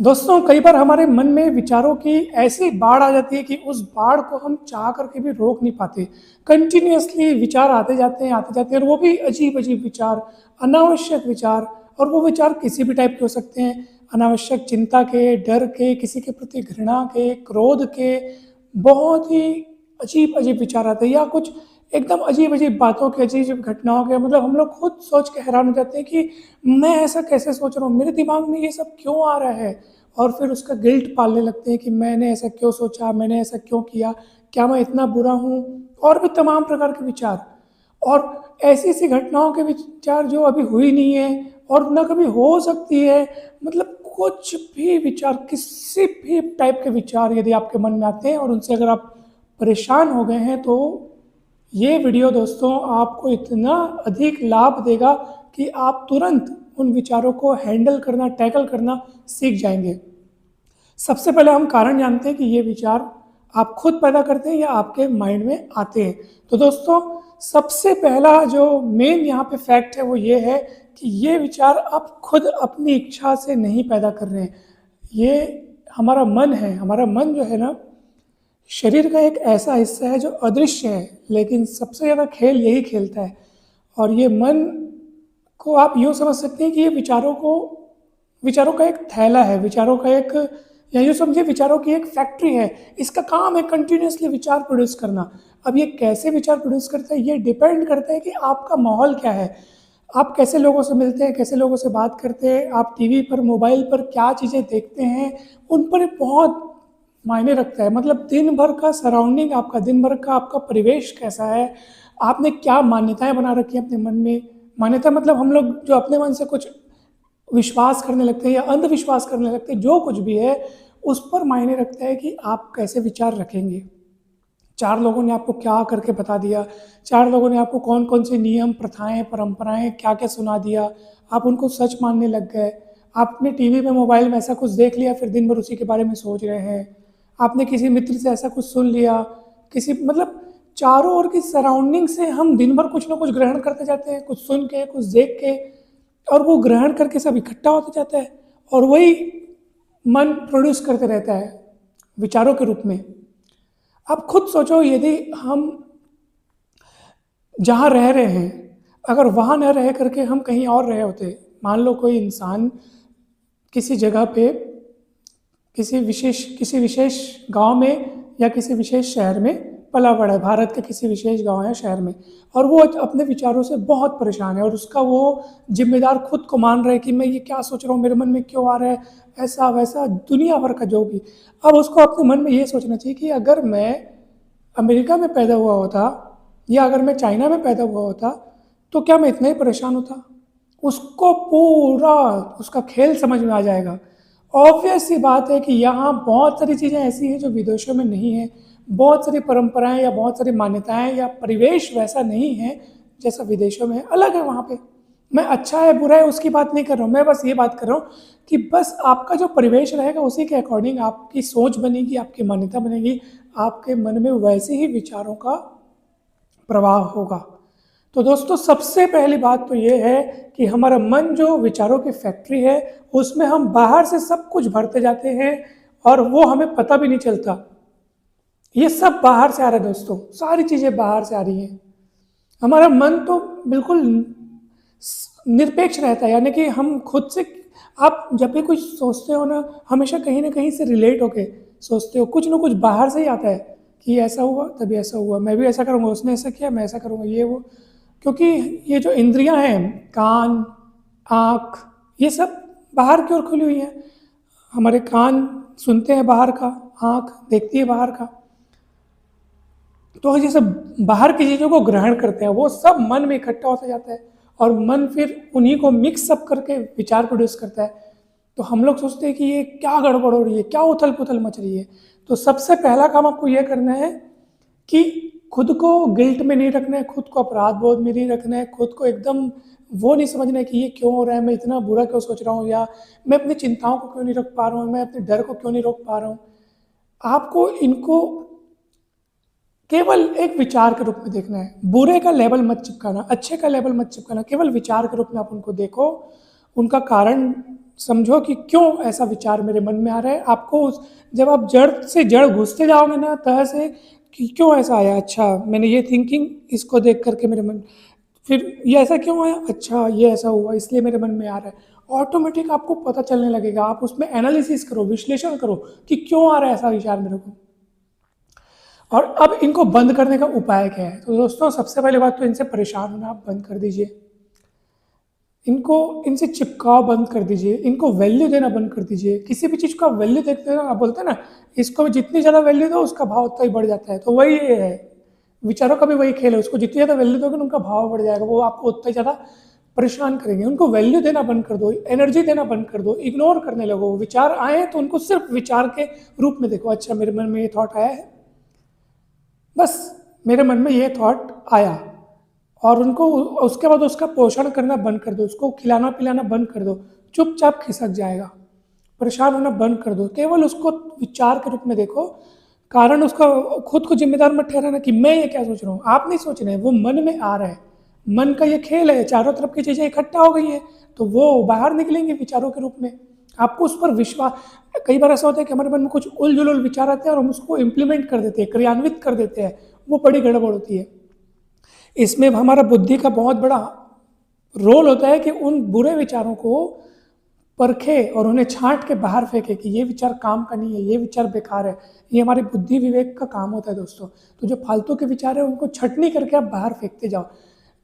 दोस्तों, कई बार हमारे मन में विचारों की ऐसी बाढ़ आ जाती है कि उस बाढ़ को हम चाह करके भी रोक नहीं पाते। कंटिन्यूअसली विचार आते जाते हैं और वो भी अजीब-अजीब विचार, अनावश्यक विचार। और वो विचार किसी भी टाइप के हो सकते हैं। अनावश्यक चिंता के, डर के, किसी के प्रति घृणा के, क्रोध के, बहुत ही अजीब-अजीब विचार आते हैं या कुछ एकदम अजीब-अजीब बातों के, अजीब-अजीब घटनाओं के। मतलब हम लोग खुद सोच के हैरान हो जाते हैं कि मैं ऐसा कैसे सोच रहा हूँ? मेरे दिमाग में ये सब क्यों आ रहा है? और फिर उसका गिल्ट पालने लगते हैं कि मैंने ऐसा क्यों सोचा, मैंने ऐसा क्यों किया, क्या मैं इतना बुरा हूँ? और भी तमाम प्रकार के विचार। और ऐसी-ऐसी घटनाओं के विचार जो अभी हुई नहीं है और ना कभी हो सकती है। मतलब कुछ भी विचार, किसी भी टाइप के विचार यदि आपके मन में आते हैं और उनसे अगर आप परेशान हो गए हैं, तो ये वीडियो दोस्तों आपको इतना अधिक लाभ देगा कि आप तुरंत उन विचारों को हैंडल करना, टैकल करना सीख जाएँगे। सबसे पहले हम कारण जानते हैं कि ये विचार आप खुद पैदा करते हैं या आपके माइंड में आते हैं। तो दोस्तों, सबसे पहला जो मेन यहाँ पे फैक्ट है वो ये है कि ये विचार आप खुद अपनी इच्छा से नहीं पैदा कर रहे हैं। ये हमारा मन है, हमारा मन जो है ना, शरीर का एक ऐसा हिस्सा है जो अदृश्य है, लेकिन सबसे ज़्यादा खेल यही खेलता है। और ये मन को आप यूँ समझ सकते हैं कि ये विचारों का एक थैला है, विचारों का एक, या यूँ समझिए विचारों की एक फैक्ट्री है। इसका काम है कंटिन्यूअसली विचार प्रोड्यूस करना। अब ये कैसे विचार प्रोड्यूस करता है, ये डिपेंड करता है कि आपका माहौल क्या है। आप कैसे लोगों से मिलते हैं, कैसे लोगों से बात करते हैं, आप टीवी पर, मोबाइल पर क्या चीज़ें देखते हैं, उन पर बहुत मायने रखता है। मतलब दिन भर का सराउंडिंग, आपका दिन भर का आपका परिवेश कैसा है, आपने क्या मान्यताएँ बना रखी हैं अपने मन में। मान्यता मतलब हम लोग जो अपने मन से कुछ विश्वास करने लगते हैं या अंधविश्वास करने लगते हैं, जो कुछ भी है, उस पर मायने रखता है कि आप कैसे विचार रखेंगे। 4 लोगों ने आपको क्या करके बता दिया, 4 लोगों ने आपको कौन-कौन से नियम, प्रथाएँ, परंपराएँ क्या-क्या सुना दिया, आप उनको सच मानने लग गए। आपने टीवी में, मोबाइल में ऐसा कुछ देख लिया, फिर दिन भर उसी के बारे में सोच रहे हैं। आपने किसी मित्र से ऐसा कुछ सुन लिया, किसी मतलब चारों ओर की सराउंडिंग से हम दिन भर कुछ न कुछ ग्रहण करते जाते हैं, कुछ सुन के, कुछ देख के, और वो ग्रहण करके सब इकट्ठा होता जाता है और वही मन प्रोड्यूस करते रहता है विचारों के रूप में। आप खुद सोचो, यदि हम जहाँ रह रहे हैं, अगर वहाँ न रह करके हम कहीं और रहे होते, मान लो कोई इंसान किसी जगह पे, किसी विशेष गाँव में या किसी विशेष शहर में पला बड़ा है, भारत के किसी विशेष गाँव या शहर में, और वो अपने विचारों से बहुत परेशान है और उसका वो ज़िम्मेदार खुद को मान रहा है कि मैं ये क्या सोच रहा हूँ, मेरे मन में क्यों आ रहा है, ऐसा-वैसा दुनिया भर का जो भी। अब उसको अपने मन में ये सोचना चाहिए कि अगर मैं अमेरिका में पैदा हुआ होता या अगर मैं चाइना में पैदा हुआ होता, तो क्या मैं इतना ही परेशान होता? उसको पूरा उसका खेल समझ में आ जाएगा। ऑब्वियस सी बात है कि यहाँ बहुत सारी चीज़ें ऐसी हैं जो विदेशों में नहीं हैं। बहुत सारी परंपराएँ या बहुत सारी मान्यताएँ या परिवेश वैसा नहीं है जैसा विदेशों में है, अलग है वहाँ पे। मैं अच्छा है, बुरा है उसकी बात नहीं कर रहा हूँ, मैं बस ये बात कर रहा हूँ कि बस आपका जो परिवेश रहेगा उसी के अकॉर्डिंग आपकी सोच बनेगी, आपकी मान्यता बनेगी, आपके मन में वैसे ही विचारों का प्रवाह होगा। तो दोस्तों, सबसे पहली बात तो ये है कि हमारा मन जो विचारों की फैक्ट्री है, उसमें हम बाहर से सब कुछ भरते जाते हैं और वो हमें पता भी नहीं चलता। ये सब बाहर से आ रहा है दोस्तों, सारी चीज़ें बाहर से आ रही हैं। हमारा मन तो बिल्कुल निरपेक्ष रहता है, यानी कि हम खुद से, आप जब भी कुछ सोचते हो ना, हमेशा कहीं न कहीं से रिलेट होके सोचते हो, कुछ न कुछ बाहर से ही आता है कि ऐसा हुआ, तभी ऐसा हुआ, मैं भी ऐसा करूँगा, उसने ऐसा किया, मैं ऐसा करूँगा, ये वो। क्योंकि ये जो इंद्रियाँ हैं, कान, आँख, ये सब बाहर की ओर खुली हुई हैं। हमारे कान सुनते हैं बाहर का, आँख देखती है बाहर का। तो ये सब बाहर की चीज़ों को ग्रहण करते हैं, वो सब मन में इकट्ठा होता जाता है और मन फिर उन्हीं को मिक्स अप करके विचार प्रोड्यूस करता है। तो हम लोग सोचते हैं कि ये क्या गड़बड़ हो रही है, क्या उथल-पुथल मच रही है। तो सबसे पहला काम आपको ये करना है कि खुद को गिल्ट में नहीं रखना है, खुद को अपराध बोध में नहीं रखना है, खुद को एकदम वो नहीं समझना है कि ये क्यों हो रहा है, मैं इतना बुरा क्यों सोच रहा हूँ, या मैं अपनी चिंताओं को क्यों नहीं रोक पा रहा हूँ, मैं अपने डर को क्यों नहीं रोक पा रहा हूँ। आपको इनको केवल एक विचार के रूप में देखना है। बुरे का लेबल मत चिपकाना, अच्छे का लेबल मत चिपकाना, केवल विचार के रूप में आप उनको देखो। उनका कारण समझो कि क्यों ऐसा विचार मेरे मन में आ रहा है। आपको जब आप जड़ से जड़ घुसते जाओगे ना तह से कि क्यों ऐसा आया, अच्छा मैंने ये थिंकिंग इसको देख करके मेरे मन, फिर ये ऐसा क्यों आया, अच्छा ये ऐसा हुआ इसलिए मेरे मन में आ रहा है। ऑटोमेटिक आपको पता चलने लगेगा। आप उसमें एनालिसिस करो, विश्लेषण करो कि क्यों आ रहा है ऐसा विचार मेरे को, और अब इनको बंद करने का उपाय क्या है। तो दोस्तों सबसे पहले बात तो इनसे परेशान होना आप बंद कर दीजिए, इनको इनसे चिपकाव बंद कर दीजिए, इनको वैल्यू देना बंद कर दीजिए। किसी भी चीज़ को आप वैल्यू देखते हैं ना, आप बोलते हैं ना इसको जितनी ज़्यादा वैल्यू दो उसका भाव उतना ही बढ़ जाता है, तो वही है विचारों का भी वही खेल है। उसको जितनी ज़्यादा वैल्यू दोगे उनका भाव बढ़ जाएगा, वो आपको उतना ही ज़्यादा परेशान करेंगे। उनको वैल्यू देना बंद कर दो, एनर्जी देना बंद कर दो, इग्नोर करने लगो। विचार आए तो उनको सिर्फ विचार के रूप में देखो, अच्छा मेरे मन में ये थॉट आया है, बस मेरे मन में ये थॉट आया, और उनको उसके बाद उसका पोषण करना बंद कर दो, उसको खिलाना पिलाना बंद कर दो, चुपचाप खिसक जाएगा। परेशान होना बंद कर दो, केवल उसको विचार के रूप में देखो। कारण उसका खुद को जिम्मेदार मत ठहराना कि मैं ये क्या सोच रहा हूँ, आप नहीं सोच रहे हैं, वो मन में आ रहा है। मन का ये खेल है, चारों तरफ की चीज़ें इकट्ठा हो गई हैं तो वो बाहर निकलेंगे विचारों के रूप में। आपको उस पर विश्वास, कई बार ऐसा होता है कि हमारे मन में कुछ उल जुल विचार आते हैं और हम उसको इम्प्लीमेंट कर देते हैं, क्रियान्वित कर देते हैं, वो बड़ी गड़बड़ होती है। इसमें हमारा बुद्धि का बहुत बड़ा रोल होता है कि उन बुरे विचारों को परखे और उन्हें छांट के बाहर फेंके कि ये विचार काम का नहीं है, ये विचार बेकार है। ये हमारे बुद्धि विवेक का काम होता है दोस्तों। तो जो फालतू के विचार है उनको छटनी करके आप बाहर फेंकते जाओ।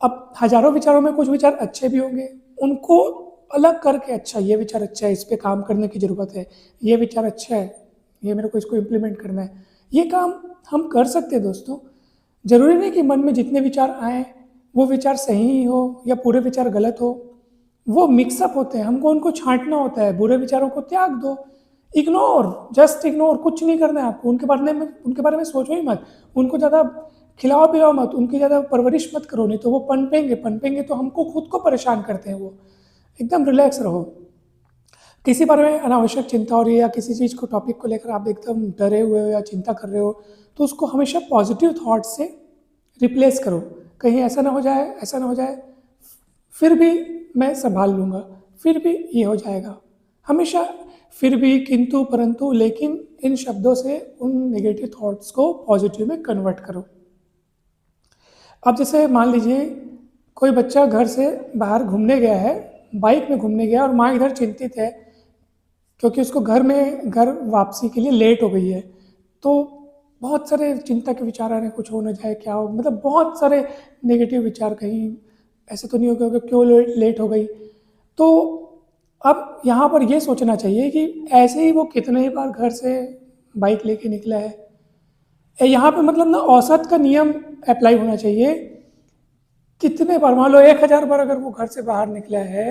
अब हजारों विचारों में कुछ विचार अच्छे भी होंगे, उनको अलग करके, अच्छा ये विचार अच्छा है, इस पर काम करने की ज़रूरत है, ये विचार अच्छा है, ये मेरे को इसको इम्प्लीमेंट करना है, ये काम हम कर सकते हैं दोस्तों। जरूरी नहीं कि मन में जितने विचार आए वो विचार सही ही हो या पूरे विचार गलत हो, वो मिक्सअप होते हैं, हमको उनको छांटना होता है। बुरे विचारों को त्याग दो, इग्नोर, जस्ट इग्नोर, कुछ नहीं करना है आपको। उनके बारे में सोचो ही मत, उनको ज़्यादा खिलाओ पिलाओ मत, उनकी ज़्यादा परवरिश मत करो, नहीं तो वो पनपेंगे तो हमको खुद को परेशान करते हैं वो। एकदम रिलैक्स रहो। किसी बारे में अनावश्यक चिंता हो रही है या किसी चीज़ को टॉपिक को लेकर आप एकदम डरे हुए हो या चिंता कर रहे हो, तो उसको हमेशा पॉजिटिव थॉट से रिप्लेस करो। कहीं ऐसा ना हो जाए, फिर भी मैं संभाल लूँगा, फिर भी ये हो जाएगा। हमेशा फिर भी, किंतु, परंतु, लेकिन, इन शब्दों से उन नेगेटिव थॉट्स को पॉजिटिव में कन्वर्ट करो। अब जैसे मान लीजिए कोई बच्चा घर से बाहर घूमने गया है, बाइक में घूमने गया, और माँ इधर चिंतित है क्योंकि उसको घर वापसी के लिए लेट हो गई है। तो बहुत सारे चिंता के विचार आ रहे हैं, कुछ हो ना जाए, क्या हो, मतलब बहुत सारे नेगेटिव विचार, कहीं ऐसे तो नहीं हो गया कि क्यों लेट हो गई। तो अब यहाँ पर ये सोचना चाहिए कि ऐसे ही वो कितने ही बार घर से बाइक लेके निकला है। यहाँ पे मतलब ना औसत का नियम अप्लाई होना चाहिए। कितने बार, मान लो 1000 बार अगर वो घर से बाहर निकला है,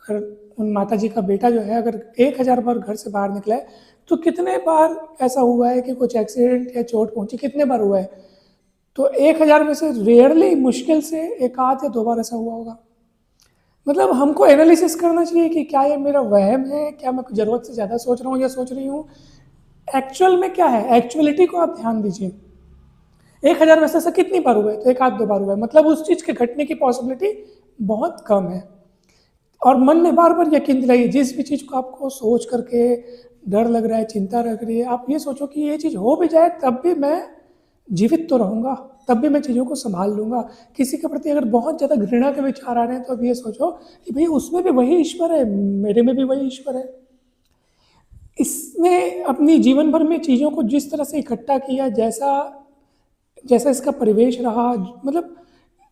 अगर उन माता जी का बेटा जो है अगर 1000 बार घर से बाहर निकला है, तो कितने बार ऐसा हुआ है कि कुछ एक्सीडेंट या चोट पहुंची, कितने बार हुआ है। तो 1000 में से रेयरली, मुश्किल से एक आध या 2 बार ऐसा हुआ होगा। मतलब हमको एनालिसिस करना चाहिए कि क्या ये मेरा वहम है, क्या मैं ज़रूरत से ज़्यादा सोच रहा हूँ या सोच रही हूँ, एक्चुअल में क्या है। एक्चुअलिटी को आप ध्यान दीजिए। 1000 में से ऐसा कितनी बार हुआ है, तो 1 आध 2 बार हुआ है, मतलब उस चीज़ के घटने की पॉसिबिलिटी बहुत कम है। और मन में बार बार यकीन दिलाइए, जिस भी चीज़ को आपको सोच करके डर लग रहा है, चिंता लग रही है, आप ये सोचो कि ये चीज़ हो भी जाए तब भी मैं जीवित तो रहूँगा, तब भी मैं चीज़ों को संभाल लूँगा। किसी के प्रति अगर बहुत ज़्यादा घृणा के विचार आ रहे हैं तो अब ये सोचो कि भाई उसमें भी वही ईश्वर है, मेरे में भी वही ईश्वर है। इसने अपनी जीवन भर में चीज़ों को जिस तरह से इकट्ठा किया, जैसा इसका परिवेश रहा, मतलब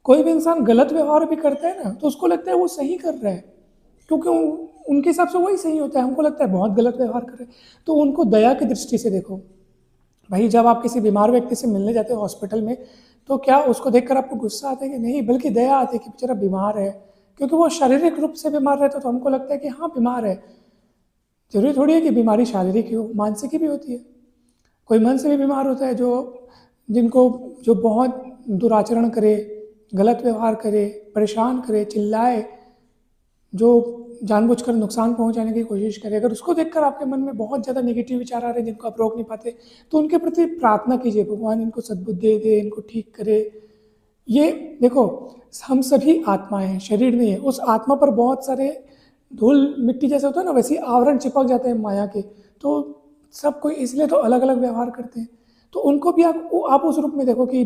कोई भी इंसान गलत व्यवहार भी करता है ना तो उसको लगता है वो सही कर रहा है, क्योंकि उनके हिसाब से वही सही होता है। हमको लगता है बहुत गलत व्यवहार कर रहे हैं, तो उनको दया की दृष्टि से देखो। भाई जब आप किसी बीमार व्यक्ति से मिलने जाते हो हॉस्पिटल में, तो क्या उसको देखकर आपको गुस्सा आता है कि नहीं, बल्कि दया आती है कि बेचारा बीमार है, क्योंकि वो शारीरिक रूप से बीमार रहता है तो हमको लगता है कि हाँ बीमार है। जरूरी थोड़ी है कि बीमारी शारीरिक ही हो, मानसिक भी होती है। कोई मन से भी बीमार होता है, जो बहुत दुराचरण करे, गलत व्यवहार करे, परेशान करे, चिल्लाए, जो जानबूझकर नुकसान पहुंचाने की कोशिश करे। अगर उसको देखकर आपके मन में बहुत ज़्यादा नेगेटिव विचार आ रहे हैं जिनको आप रोक नहीं पाते, तो उनके प्रति प्रार्थना कीजिए, भगवान इनको सद्बुद्धि दे, इनको ठीक करे। ये देखो, हम सभी आत्माएं हैं, शरीर नहीं है। उस आत्मा पर बहुत सारे धूल मिट्टी जैसे होता है ना, वैसे ही आवरण चिपक जाते हैं माया के। तो सब कोई इसलिए तो अलग अलग व्यवहार करते हैं। तो उनको भी आप उस रूप में देखो कि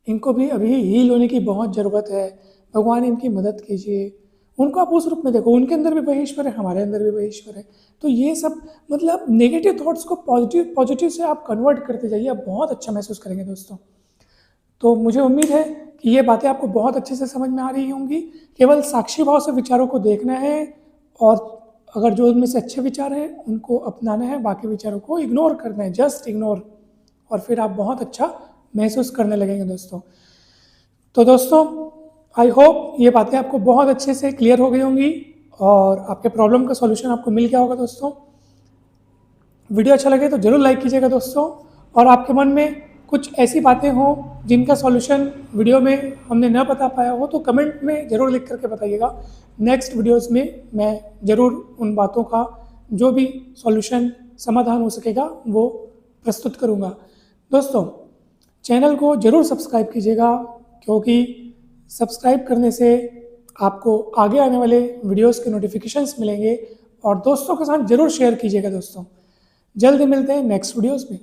इनको भी अभी हील होने की बहुत ज़रूरत है, भगवान इनकी मदद कीजिए। उनको आप उस रूप में देखो, उनके अंदर भी वही ईश्वर है, हमारे अंदर भी वही ईश्वर है। तो ये सब मतलब नेगेटिव थॉट्स को पॉजिटिव पॉजिटिव से आप कन्वर्ट करते जाइए, आप बहुत अच्छा महसूस करेंगे दोस्तों। तो मुझे उम्मीद है कि ये बातें आपको बहुत अच्छे से समझ में आ रही होंगी। केवल साक्षी भाव से विचारों को देखना है, और अगर जो उनमें से अच्छे विचार हैं उनको अपनाना है, बाकी विचारों को इग्नोर करना है, जस्ट इग्नोर। और फिर आप बहुत अच्छा महसूस करने लगेंगे दोस्तों। तो दोस्तों, आई होप ये बातें आपको बहुत अच्छे से क्लियर हो गई होंगी और आपके प्रॉब्लम का सॉल्यूशन आपको मिल गया होगा दोस्तों। वीडियो अच्छा लगे तो ज़रूर लाइक कीजिएगा दोस्तों। और आपके मन में कुछ ऐसी बातें हों जिनका सॉल्यूशन वीडियो में हमने न बता पाया हो, तो कमेंट में ज़रूर लिख करके बताइएगा। नेक्स्ट वीडियोस में मैं ज़रूर उन बातों का जो भी सॉल्यूशन समाधान हो सकेगा वो प्रस्तुत करूँगा। दोस्तों, चैनल को ज़रूर सब्सक्राइब कीजिएगा, क्योंकि सब्सक्राइब करने से आपको आगे आने वाले वीडियोस के नोटिफिकेशंस मिलेंगे। और दोस्तों के साथ ज़रूर शेयर कीजिएगा दोस्तों। जल्द मिलते हैं नेक्स्ट वीडियोस में।